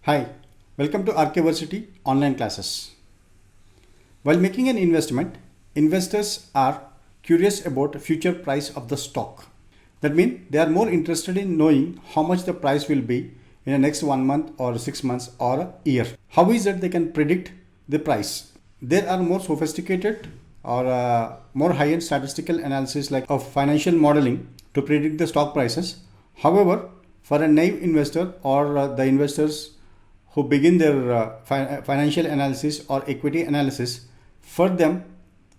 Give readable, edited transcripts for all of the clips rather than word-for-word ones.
Hi, welcome to Archiversity online classes. While making an investment, investors are curious about the future price of the stock. That means they are more interested in knowing how much the price will be in the next 1 month or 6 months or a year. How is that they can predict the price? There are more sophisticated or more high-end statistical analysis like of financial modeling to predict the stock prices. However, for a naive investor or the investors who begin their financial analysis or equity analysis, for them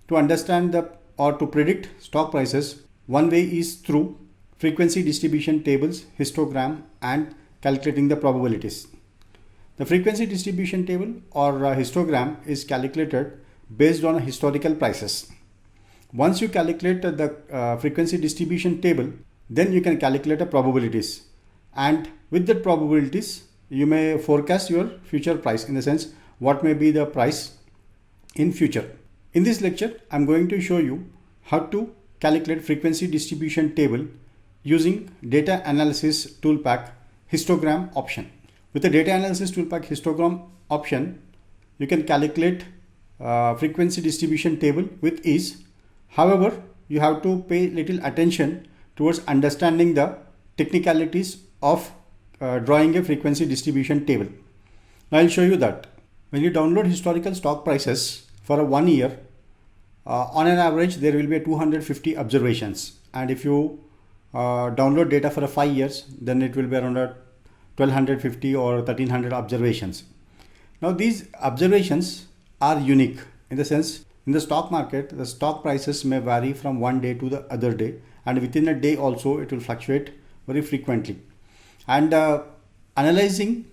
to understand or to predict stock prices, one way is through frequency distribution tables, histogram, and calculating the probabilities. The frequency distribution table or histogram is calculated based on historical prices. Once you calculate the frequency distribution table, then you can calculate the probabilities, and with the probabilities you may forecast your future price, in the sense what may be the price in future. In this lecture, I'm going to show you how to calculate frequency distribution table using data analysis toolpack histogram option. With the data analysis toolpack histogram option, you can calculate frequency distribution table with ease. However, you have to pay little attention towards understanding the technicalities of drawing a frequency distribution table. Now I'll show you that. When you download historical stock prices for a 1 year, on an average there will be 250 observations, and if you download data for a 5 years, then it will be around 1250 or 1300 observations. Now these observations are unique in the sense, in the stock market the stock prices may vary from one day to the other day, and within a day also it will fluctuate very frequently. And analyzing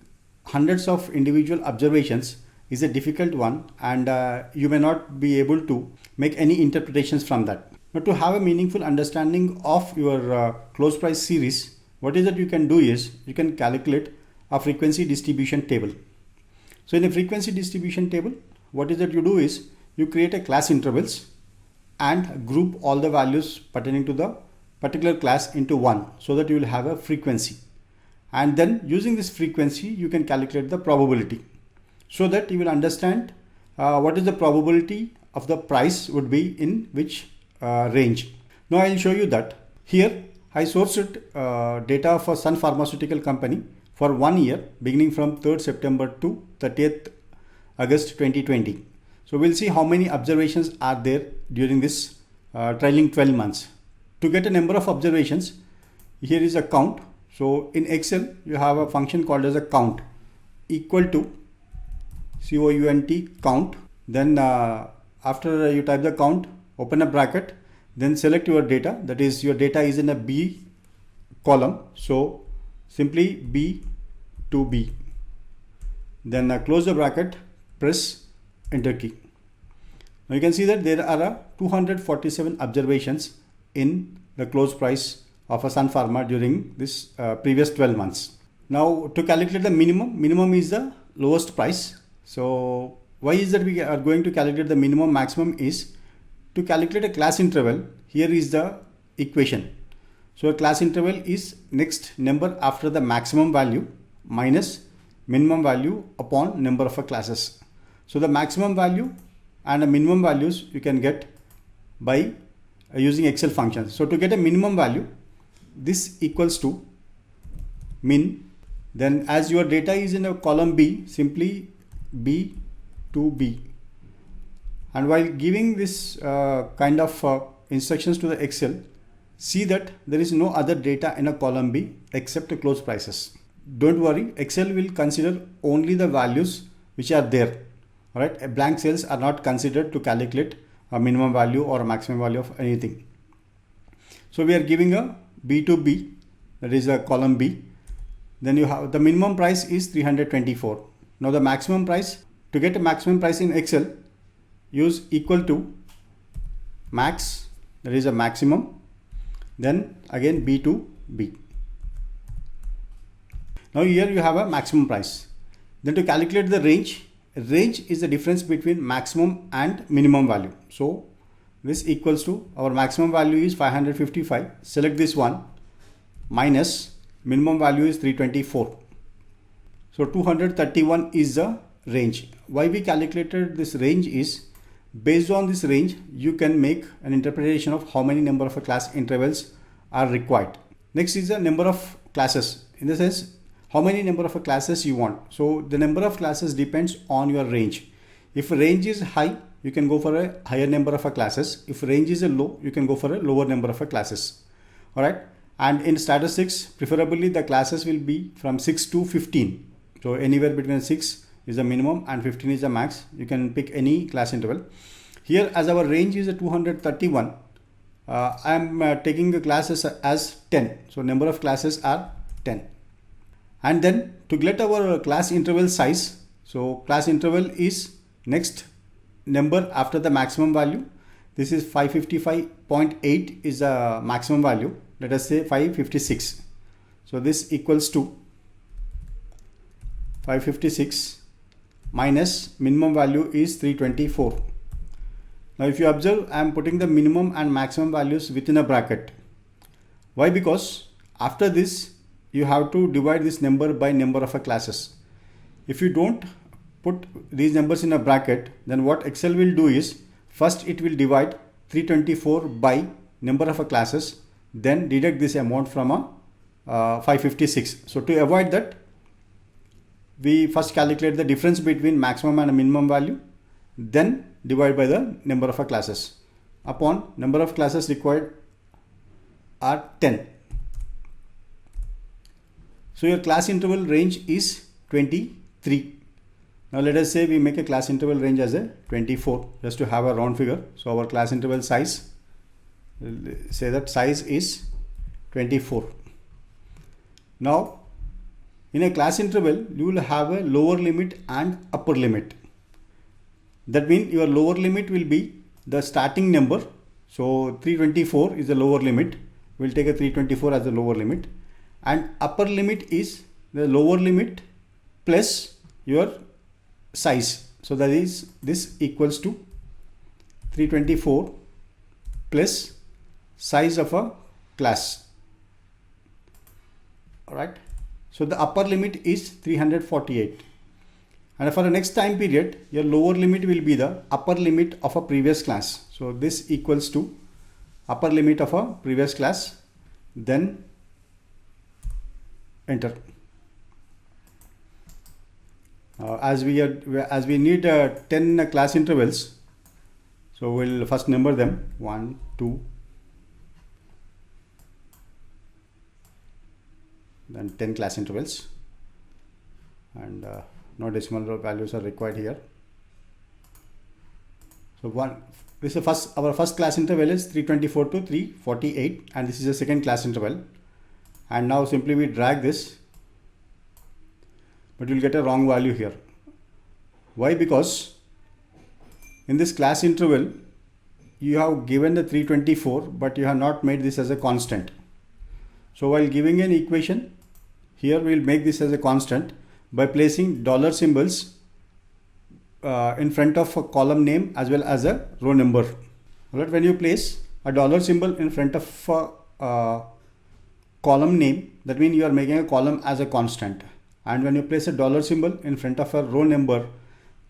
hundreds of individual observations is a difficult one, and you may not be able to make any interpretations from that. But to have a meaningful understanding of your close price series, what is that you can do is you can calculate a frequency distribution table. So in a frequency distribution table, what is that you do is you create a class intervals and group all the values pertaining to the particular class into one, so that you will have a frequency. And then using this frequency you can calculate the probability, so that you will understand what is the probability of the price would be in which range. Now I will show you that. Here I sourced data for Sun Pharmaceutical Company for 1 year beginning from 3rd September to 30th August 2020. So we'll see how many observations are there during this trailing 12 months. To get a number of observations, here is a count. So in Excel you have a function called as a count, equal to count. Then after you type the count, open a bracket, then select your data, that is your data is in a B column, so simply B to B, then close the bracket, press enter key. Now you can see that there are 247 observations in the close price of a Sun Pharma during this previous 12 months. Now to calculate the minimum is the lowest price. So why is that we are going to calculate the minimum? Maximum is to calculate a class interval. Here is the equation. So a class interval is next number after the maximum value minus minimum value upon number of classes. So the maximum value and the minimum values you can get by using Excel functions. So to get a minimum value, this equals to min. Then as your data is in a column B, simply B to B. And while giving this kind of instructions to the Excel, see that there is no other data in a column B except the close prices. Don't worry, Excel will consider only the values which are there. Alright, blank cells are not considered to calculate a minimum value or a maximum value of anything. So we are giving a B to B, that is a column B. Then you have the minimum price is 324. Now the maximum price, to get a maximum price in Excel, use equal to max, that is a maximum, then again B to B. Now here you have a maximum price. Then to calculate the range is the difference between maximum and minimum value. So this equals to, our maximum value is 555, select this one, minus minimum value is 324. So 231 is the range. Why we calculated this range is, based on this range, you can make an interpretation of how many number of class intervals are required. Next is the number of classes. In the sense, how many number of classes you want. So the number of classes depends on your range. If range is high, you can go for a higher number of classes. If range is a low, you can go for a lower number of classes. All right. And in statistics, preferably the classes will be from 6 to 15. So anywhere between 6 is the minimum and 15 is the max. You can pick any class interval. Here, as our range is a 231, I am taking the classes as 10. So number of classes are 10. And then to get our class interval size, so class interval is next number after the maximum value. This is 555.8 is the maximum value. Let us say 556. So this equals to 556 minus minimum value is 324. Now if you observe, I am putting the minimum and maximum values within a bracket. Why? Because after this you have to divide this number by number of classes. If you don't put these numbers in a bracket, then what Excel will do is, first it will divide 324 by number of classes, then deduct this amount from a 556. So to avoid that, we first calculate the difference between maximum and minimum value, then divide by the number of classes. Upon number of classes required are 10. So your class interval range is 23. Now let us say we make a class interval range as a 24, just to have a round figure. So our class interval size, say that size is 24. Now in a class interval, you will have a lower limit and upper limit. That means your lower limit will be the starting number. So 324 is the lower limit. We'll take a 324 as the lower limit. And upper limit is the lower limit plus your size. So that is, this equals to 324 plus size of a class. All right. So the upper limit is 348. And for the next time period, your lower limit will be the upper limit of a previous class. So this equals to upper limit of a previous class, then enter. As we need 10 class intervals, so we'll first number them 1, 2, then 10 class intervals, and no decimal values are required here. So this is our first class interval is 324 to 348, and this is the second class interval. And now simply we drag this, but you'll get a wrong value here. Why? Because in this class interval you have given the 324, but you have not made this as a constant. So while giving an equation, here we'll make this as a constant by placing dollar symbols in front of a column name as well as a row number. Alright, when you place a dollar symbol in front of a column name, that means you are making a column as a constant. And when you place a dollar symbol in front of a row number,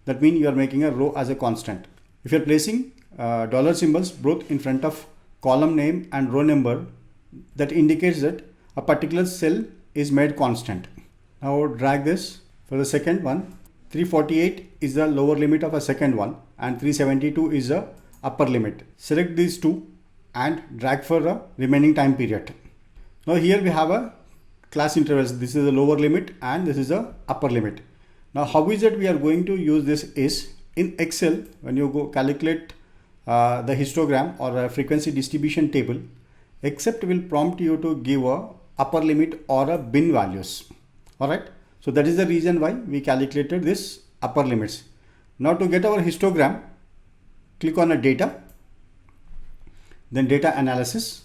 that means you are making a row as a constant. If you are placing dollar symbols both in front of column name and row number, that indicates that a particular cell is made constant. Now drag this for the second one. 348 is the lower limit of a second one, and 372 is the upper limit. Select these two and drag for the remaining time period. Now here we have a class intervals. This is the lower limit and this is the upper limit. Now how is it we are going to use this is, in Excel, when you go calculate the histogram or a frequency distribution table, Excel will prompt you to give a upper limit or a bin values. Alright. So that is the reason why we calculated this upper limits. Now to get our histogram, click on a data, then data analysis.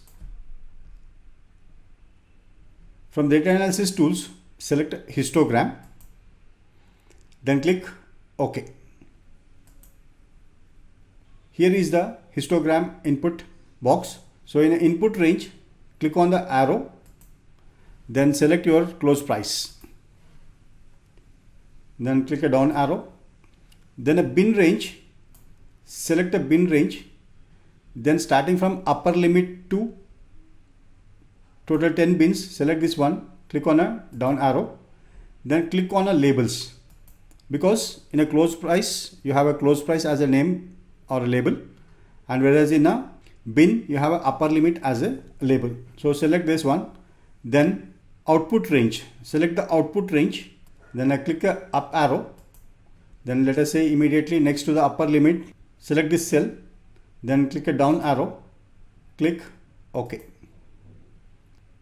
From data analysis tools, select histogram, then click OK. Here is the histogram input box. So in the input range, click on the arrow, then select your close price. then click a down arrow, then a bin range, select a bin range, then starting from upper limit to total 10 bins, select this one, click on a down arrow, then click on a labels, because in a close price you have a close price as a name or a label, and whereas in a bin you have a upper limit as a label. So select this one, then output range, select the output range, then I click a up arrow, then let us say immediately next to the upper limit, select this cell, then click a down arrow, click OK.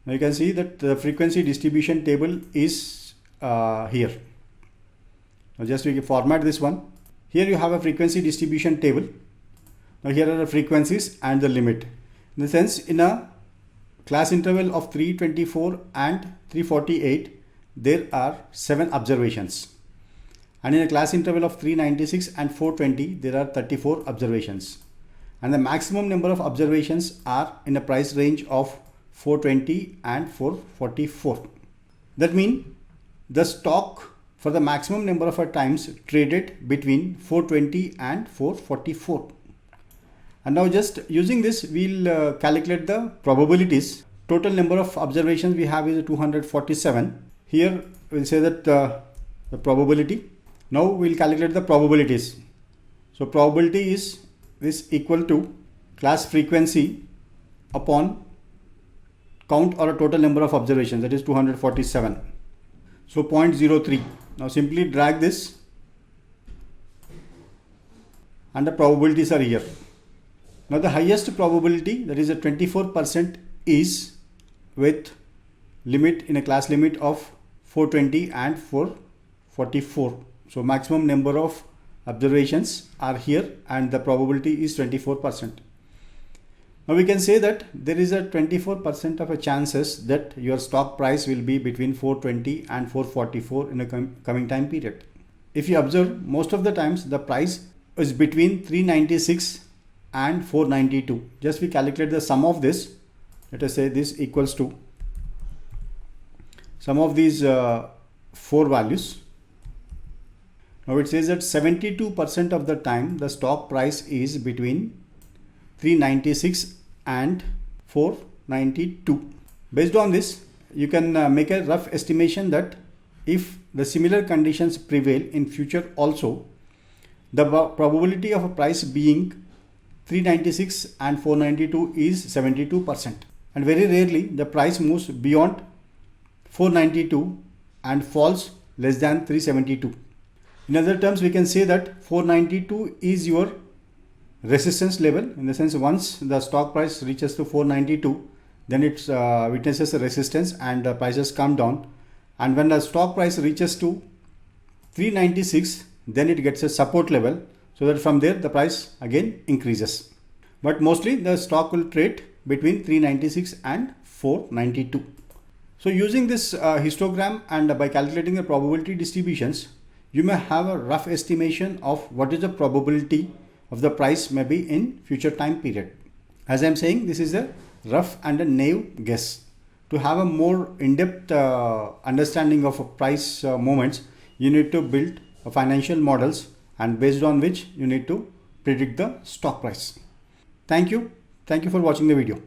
Now you can see that the frequency distribution table is here. Now just we can format this one. Here you have a frequency distribution table. Now here are the frequencies and the limit. In the sense, in a class interval of 324 and 348, there are 7 observations. And in a class interval of 396 and 420, there are 34 observations. And the maximum number of observations are in a price range of 420 and 444. That means the stock for the maximum number of times traded between 420 and 444. And now just using this, we'll calculate the probabilities. Total number of observations we have is 247. Here we'll say that the probability. Now we'll calculate the probabilities. So probability is this equal to class frequency upon count or a total number of observations, that is 247. So 0.03. Now simply drag this and the probabilities are here. Now the highest probability, that is a 24%, is with limit in a class limit of 420 and 444. So maximum number of observations are here and the probability is 24%. Now we can say that there is a 24% of a chances that your stock price will be between 420 and 444 in a coming time period. If you observe, most of the times the price is between 396 and 492. Just we calculate the sum of this. Let us say this equals to sum of these 4 values. Now it says that 72% of the time the stock price is between 396 and 492. Based on this, you can make a rough estimation that if the similar conditions prevail in future also, the probability of a price being 396 and 492 is 72%. And very rarely the price moves beyond 492 and falls less than 372. In other terms, we can say that 492 is your resistance level, in the sense once the stock price reaches to 492, then it witnesses a resistance and the prices come down, and when the stock price reaches to 396, then it gets a support level, so that from there the price again increases. But mostly the stock will trade between 396 and 492. So using this histogram and by calculating the probability distributions, you may have a rough estimation of what is the probability of the price may be in future time period. As I am saying, this is a rough and a naive guess. To have a more in-depth understanding of price movements, you need to build financial models, and based on which you need to predict the stock price. Thank you for watching the video.